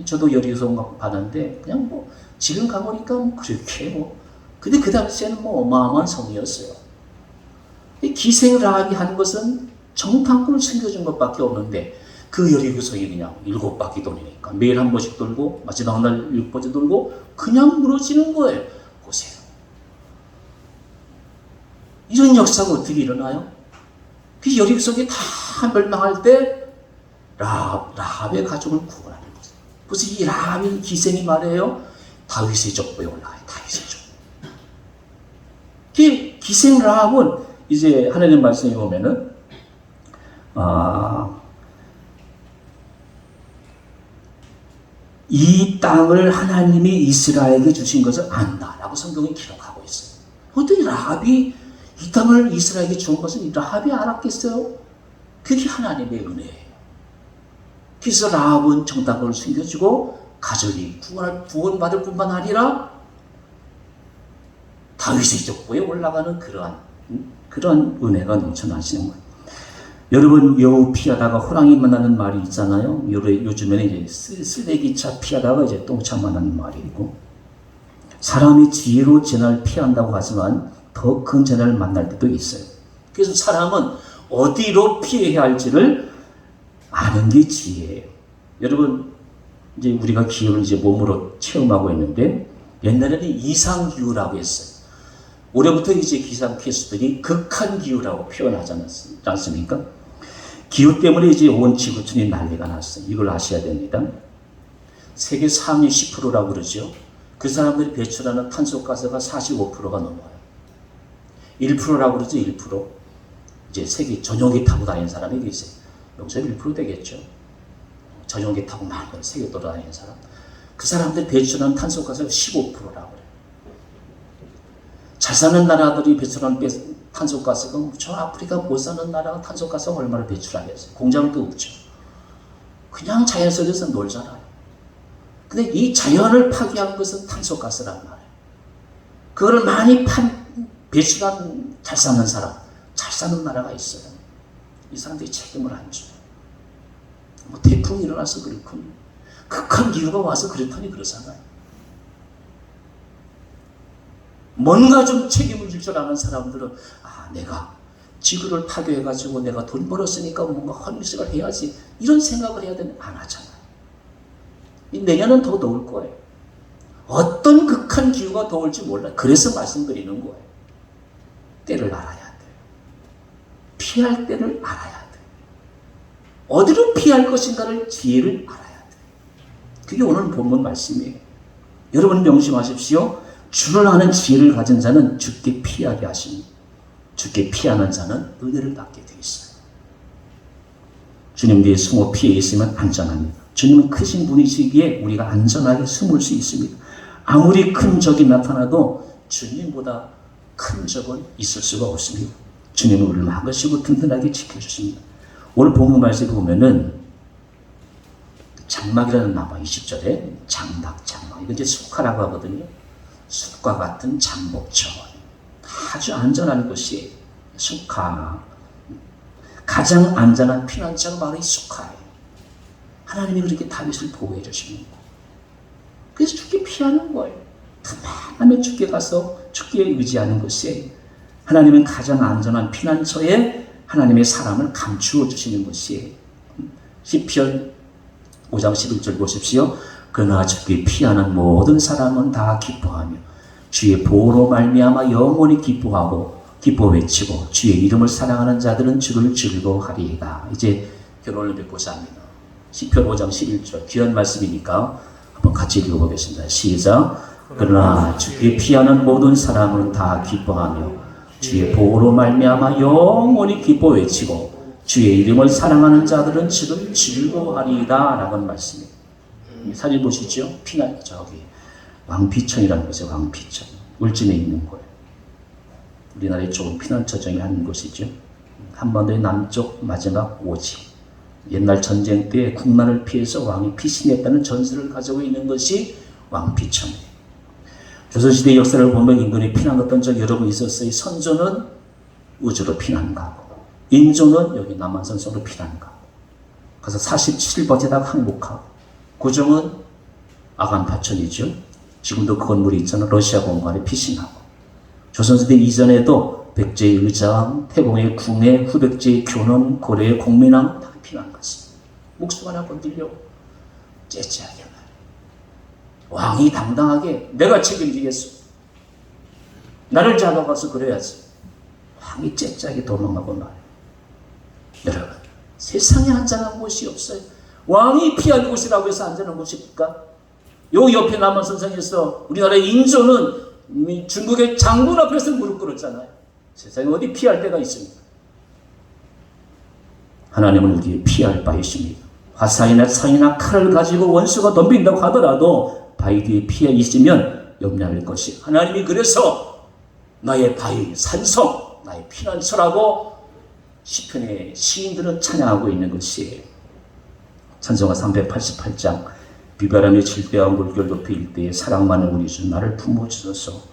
저도 여리고성 봤는데 그냥 지금 가보니까 그렇게 근데 그 당시에는 어마어마한 성이었어요. 이 기생 라합이 한 것은 정탐꾼을 숨겨준 것밖에 없는데, 그 여리고성이 그냥 7바퀴 돌리니까 매일 한 번씩 돌고 마지막 날 7번째 돌고 그냥 무너지는 거예요. 보세요. 이런 역사가 어떻게 일어나요? 그 여리고성이 다 멸망할 때 라합의 가족을 구원하는 거죠. 그래서 이 라합의 기생이 말해요. 다윗의 족보에 올라가요. 다윗의 족보. 그 기생 라합은 이제 하나님 말씀에 보면은 이 땅을 하나님이 이스라엘에게 주신 것을 안다라고 성경이 기록하고 있어요. 어떻게 라합이 이 땅을 이스라엘에게 준 것을 라합이 알았겠어요? 그게 하나님의 은혜예요. 그래서 라합은 정탐꾼을 숨겨주고 가족이 구원받을 뿐만 아니라 다윗의 족보에 올라가는 그러한 은혜가 넘쳐나시는 거예요. 여러분, 여우 피하다가 호랑이 만나는 말이 있잖아요. 요즘에는 이제 쓰레기차 피하다가 이제 똥차 만나는 말이 있고, 사람이 지혜로 재난을 피한다고 하지만 더 큰 재난을 만날 때도 있어요. 그래서 사람은 어디로 피해야 할지를 아는 게 지혜예요. 여러분, 이제 우리가 기후를 이제 몸으로 체험하고 있는데, 옛날에는 이상기후라고 했어요. 올해부터 이제 기상캐스터들이 극한 기후라고 표현하지 않습니까? 기후 때문에 이제 온 지구촌이 난리가 났어요. 이걸 아셔야 됩니다. 세계 상위 10%라고 그러죠. 그 사람들이 배출하는 탄소가스가 45%가 넘어요. 1%라고 그러죠. 1%. 이제 세계 전용기 타고 다니는 사람이 계세요. 여기서 1% 되겠죠. 전용기 타고 많은 세계 돌아다니는 사람. 그 사람들이 배출하는 탄소가스가 15%라고 그래요. 잘 사는 나라들이 배출하는 탄소가스가 저 아프리카 못 사는 나라가 탄소가스가 얼마나 배출하겠어요. 공장도 없죠. 그냥 자연 속에서 놀잖아요. 근데 이 자연을 파괴한 것은 탄소가스란 말이에요. 그거를 많이 배출한 잘 사는 사람, 잘 사는 나라가 있어요. 이 사람들이 책임을 안 줘요. 뭐 태풍이 일어나서 그렇군. 극한 기후가 와서 그렇더니 그러잖아요. 뭔가 좀 책임을 질 줄 아는 사람들은 내가 지구를 파괴해가지고 내가 돈 벌었으니까 뭔가 헌신을 해야지 이런 생각을 해야 되는데 안 하잖아요. 내년은 더 더울 거예요. 어떤 극한 기후가 더 올지 몰라요. 그래서 말씀드리는 거예요. 때를 알아야 돼요. 피할 때를 알아야 돼요. 어디로 피할 것인가를 지혜를 알아야 돼요. 그게 오늘 본문 말씀이에요. 여러분 명심하십시오. 주를 아는 지혜를 가진 자는 주께 피하게 하십니다. 주께 피하는 자는 은혜를 받게 되어 있어요. 주님 뒤에 숨어 피해 있으면 안전합니다. 주님은 크신 분이시기에 우리가 안전하게 숨을 수 있습니다. 아무리 큰 적이 나타나도 주님보다 큰 적은 있을 수가 없습니다. 주님은 우리를 막으시고 든든하게 지켜주십니다. 오늘 본문 말씀에 보면은 장막이라는 나무 20절에 장막 이거 이제 숲가라고 하거든요. 숲과 같은 장목처 아주 안전한 곳이에요. 숲가 가장 안전한 피난처가 바로 이 숲가예요. 하나님이 그렇게 다윗을 보호해 주시는 거예요. 그래서 주께 피하는 거예요. 그만하면 주께 가서 주께 의지하는 것이에요. 하나님은 가장 안전한 피난처에 하나님의 사람을 감추어 주시는 것이에요. 시편 5장 11절 보십시오. 그러나 주께 피하는 모든 사람은 다 기뻐하며 주의 보호로 말미암아 영원히 기뻐하고 기뻐 외치고 주의 이름을 사랑하는 자들은 주를 즐거워하리이다. 이제 결론을 맺고자 합니다. 시편 5장 11절 귀한 말씀이니까 한번 같이 읽어보겠습니다. 시작. 그러나 주께 피하는 모든 사람은 다 기뻐하며 주의 보호로 말미암아 영원히 기뻐 외치고 주의 이름을 사랑하는 자들은 주를 즐거워하리이다 라는 말씀입니다. 사진 보시죠. 저기 왕피천이라는 곳이에요. 왕피천. 울진에 있는 거예요. 우리나라의 좋은 피난처 중에 한 곳이죠. 한반도의 남쪽 마지막 오지. 옛날 전쟁 때 국난을 피해서 왕이 피신했다는 전설을 가지고 있는 것이 왕피천이에요. 조선시대 역사를 보면 인근에 피난 갔던 적 여러 번 있었어요. 선조는 우주로 피난 가고 인조는 여기 남한산성으로 피난 가고 그래서 47일 버티다가 항복하고 고종은 아간파천이죠. 지금도 그 건물이 있잖아. 러시아 공간에 피신하고 조선시대 이전에도 백제의 의장, 태공의 궁예, 후백제의 교는, 고려의 공민왕 다 피난 갔습니다. 목숨 하나 건들려 째째하게 말이에요. 왕이 당당하게 내가 책임지겠어. 나를 잡아가서 그래야지. 왕이 째째하게 도망가고 말이에요. 여러분, 세상에 안전한 곳이 없어요. 왕이 피할 곳이라고 해서 안전한 곳입니까? 요 옆에 남한산성에서 우리나라의 인조는 중국의 장군 앞에서 무릎 꿇었잖아요. 세상에 어디 피할 데가 있습니까? 하나님은 우리에게 피할 바이십니다. 화살이나 창이나 칼을 가지고 원수가 덤빈다고 하더라도 바위 뒤에 피해 있으면 염려할 것이 하나님이 그래서 나의 바위, 산성, 나의 피난처라고 시편의 시인들은 찬양하고 있는 것이에요. 찬송가 388장 비바람에 질때와 물결 높이 일때에 사랑 많은 우리 주 나를 품어주소서.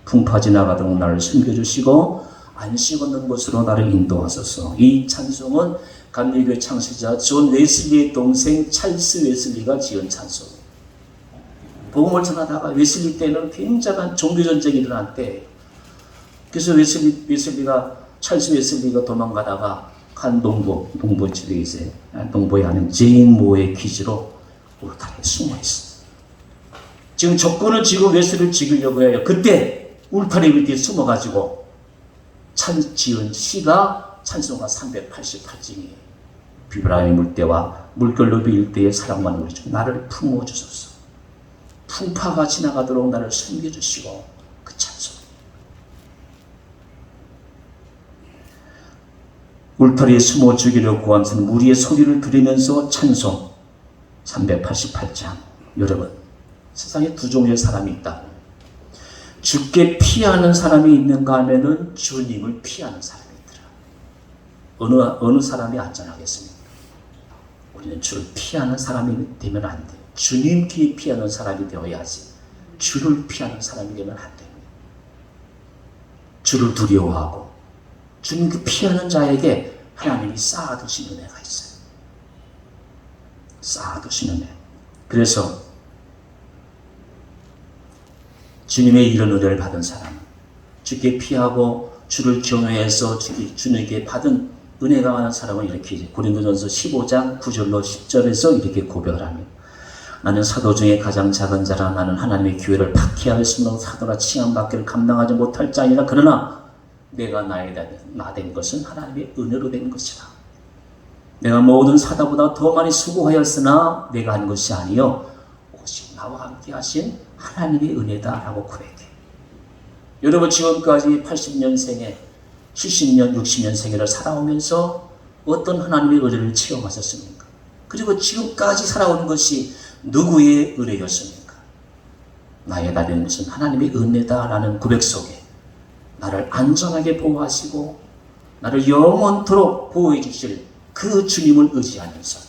풍파 지나가도록 나를 숨겨주시고 안식 없는 곳으로 나를 인도하소서. 이 찬송은 감리교회 창시자 존 웨슬리의 동생 찰스 웨슬리가 지은 찬송이에요. 복음을 전하다가 웨슬리 때는 굉장한 종교전쟁이 일어날 때예요. 그래서 찰스 웨슬리가 도망가다가 한 농부 집에 있어요. 농부에 하는 제인 모의 기지로 울타리에 숨어 있어. 지금 적군은 지금 웨스를 죽이려고 해요. 그때 울타리 밑에 숨어가지고 지은 시가 찬송가 388장이에요. 비브라임의 물때와 물결로비 일대의 사랑만 우리 중 나를 품어주소서. 풍파가 지나가도록 나를 숨겨주시고 그 찬송. 울타리에 숨어 죽이려 구함선 무리의 소리를 들으면서 찬송 388장. 여러분, 세상에 두 종류의 사람이 있다. 죽게 피하는 사람이 있는가 하면은 주님을 피하는 사람이 있더라. 어느 사람이 안전하겠습니까? 우리는 주를 피하는 사람이 되면 안 돼요. 주님께 피하는 사람이 되어야지. 주를 피하는 사람이 되면 안 됩니다. 주를 두려워하고 주님께 피하는 자에게 하나님이 쌓아두신 은혜가 있어요. 쌓아두신 은혜. 그래서 주님의 이런 은혜를 받은 사람은 주께 피하고 주를 경외해서 주님께 받은 은혜가 많은 사람은 이렇게 고린도전서 15장 9절로 10절에서 이렇게 고백을 합니다. 나는 사도 중에 가장 작은 자라. 나는 하나님의 교회를 박해하였으므로 사도라 칭함받기를 감당하지 못할 자이라. 그러나 내가 나된 것은 하나님의 은혜로 된 것이라. 내가 모든 사도보다 더 많이 수고하였으나 내가 한 것이 아니요 오직 나와 함께 하신 하나님의 은혜다라고 고백해. 여러분, 지금까지 80년생에 70년, 60년생을 살아오면서 어떤 하나님의 은혜를 체험하셨습니까? 그리고 지금까지 살아오는 것이 누구의 은혜였습니까? 나의 나된 것은 하나님의 은혜다라는 고백 속에 나를 안전하게 보호하시고 나를 영원토록 보호해 주실 그 주님을 의지하면서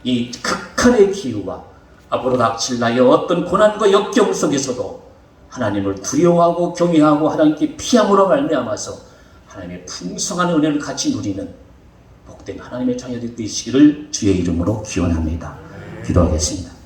이 극한의 기후와 앞으로 닥칠 나의 어떤 고난과 역경 속에서도 하나님을 두려워하고 경외하고 하나님께 피함으로 말미암아서 하나님의 풍성한 은혜를 같이 누리는 복된 하나님의 자녀들 되시기를 주의 이름으로 기원합니다. 기도하겠습니다.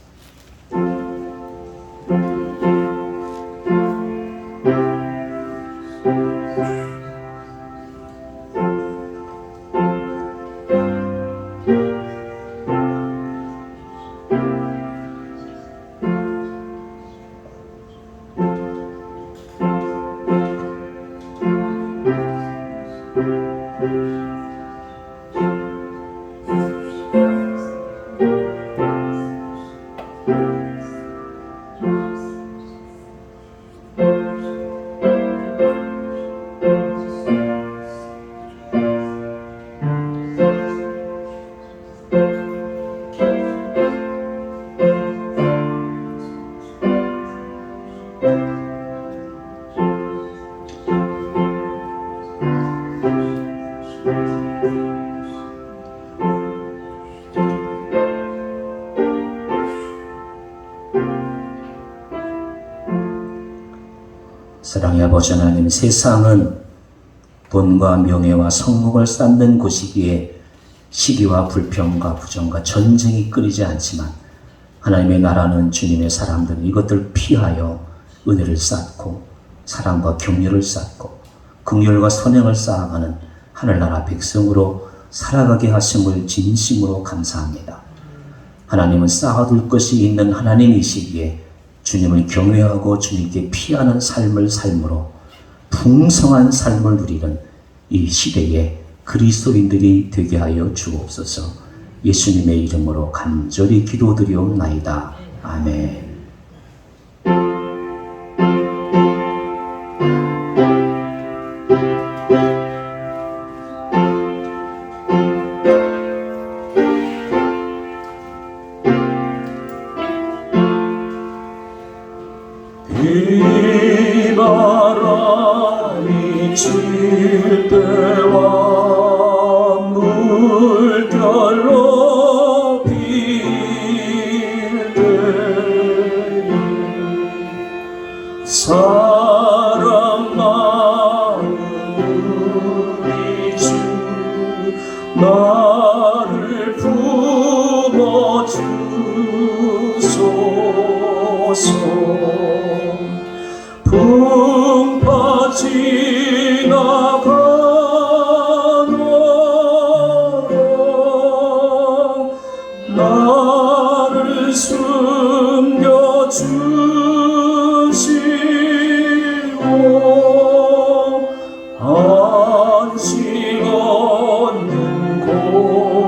사랑의 아버지 하나님, 세상은 돈과 명예와 성공을 쌓는 곳이기에 시기와 불평과 부정과 전쟁이 끊이지 않지만 하나님의 나라는 주님의 사람들은 이것들을 피하여 은혜를 쌓고 사랑과 격려를 쌓고 긍휼과 선행을 쌓아가는 하늘나라 백성으로 살아가게 하심을 진심으로 감사합니다. 하나님은 쌓아둘 것이 있는 하나님이시기에 주님을 경외하고 주님께 피하는 삶을 삶으로 풍성한 삶을 누리는 이 시대에 그리스도인들이 되게 하여 주옵소서. 예수님의 이름으로 간절히 기도드리옵나이다. 아멘. 비바람이 칠 때와 물결로 빌 때에 사랑하는 우리 주 나를 품어주소서. 풍파 지나가 안식 얻는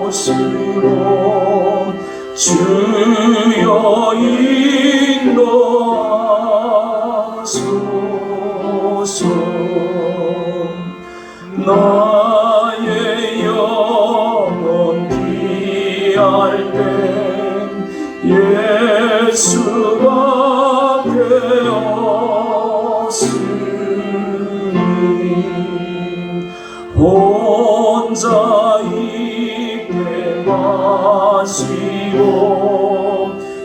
곳으로 주여 인도하소서. 나의 영혼 피할 때 예수가 되었으니 혼자 있게 마시고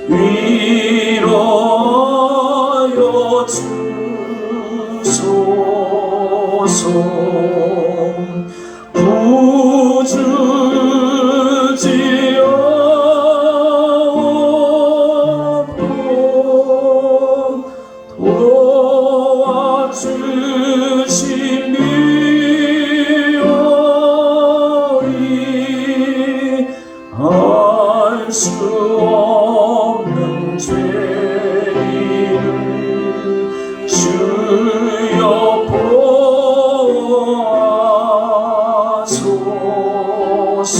위로하여 주소서. 부주지 않고 도와주심이오니 알 수 없는 죄를 주여 보아소서.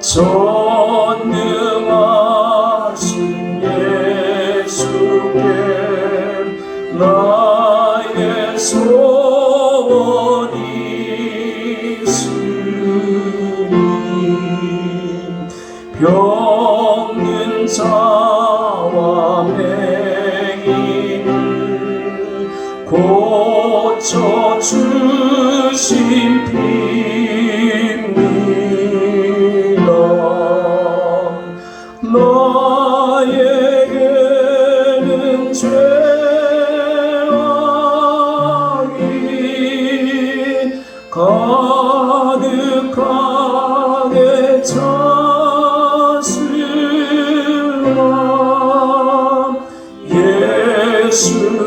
전능하신 예수께 나의 소원이 있으니 병든 자와 맹인을 고쳐주신 피입니다. 나에게는 죄악이 가득하게 찼으나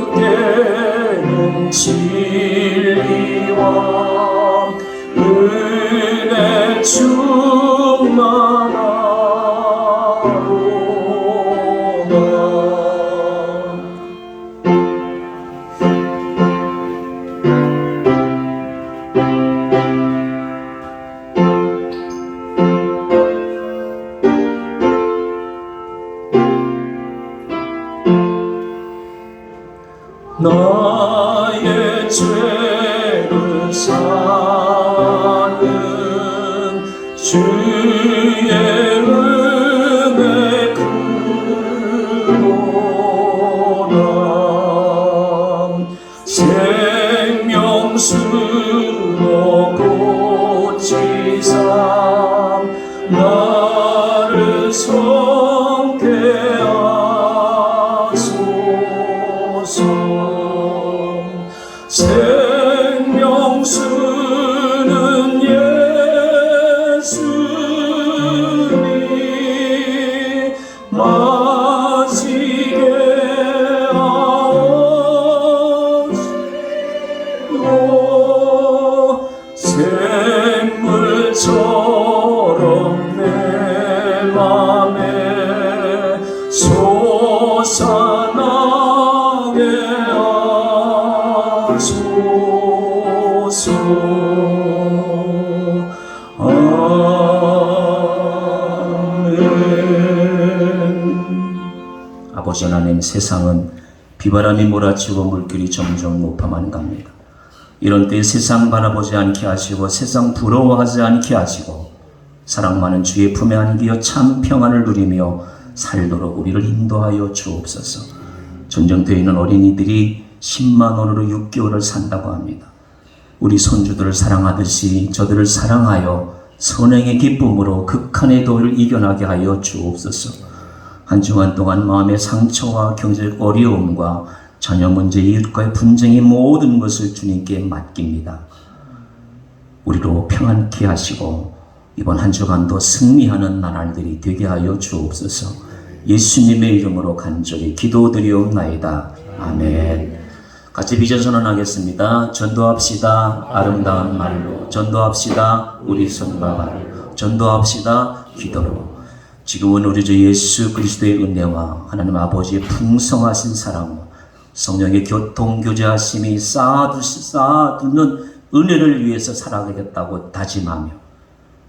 예수께는 진리와 은혜 충만하로다. 나의 죄를 사는 주의 은혜 크로다. 생명수로 고치사 나를 성케 하소서. 생명수는 예수니 마시게 하옵시고 샘물처럼 내 맘에 솟아나게 하소서. 아멘. 아버지 하나님, 세상은 비바람이 몰아치고 물결이 점점 높아만 갑니다. 이런 때 세상 바라보지 않게 하시고 세상 부러워하지 않게 하시고 사랑 많은 주의 품에 안기어 참 평안을 누리며 살도록 우리를 인도하여 주옵소서. 전쟁터에 있는 어린이들이 10만 원으로 6개월을 산다고 합니다. 우리 손주들을 사랑하듯이 저들을 사랑하여 선행의 기쁨으로 극한의 도를 이겨나게 하여 주옵소서. 한 주간 동안 마음의 상처와 경제적 어려움과 자녀 문제, 이웃과의 분쟁의 모든 것을 주님께 맡깁니다. 우리로 평안케 하시고 이번 한 주간도 승리하는 나날들이 되게 하여 주옵소서. 예수님의 이름으로 간절히 기도드리옵나이다. 아멘. 같이 비전 선언하겠습니다. 전도합시다. 아름다운 말로 전도합시다. 우리 손과 발로 전도합시다. 기도로 지금은 우리 주 예수 그리스도의 은혜와 하나님 아버지의 풍성하신 사랑과 성령의 교통교제하심이 쌓아두는 은혜를 위해서 살아가겠다고 다짐하며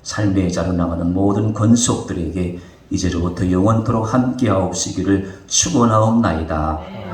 삶의 자로 나가는 모든 권속들에게 이제로부터 영원토록 함께하옵시기를 축원하옵나이다.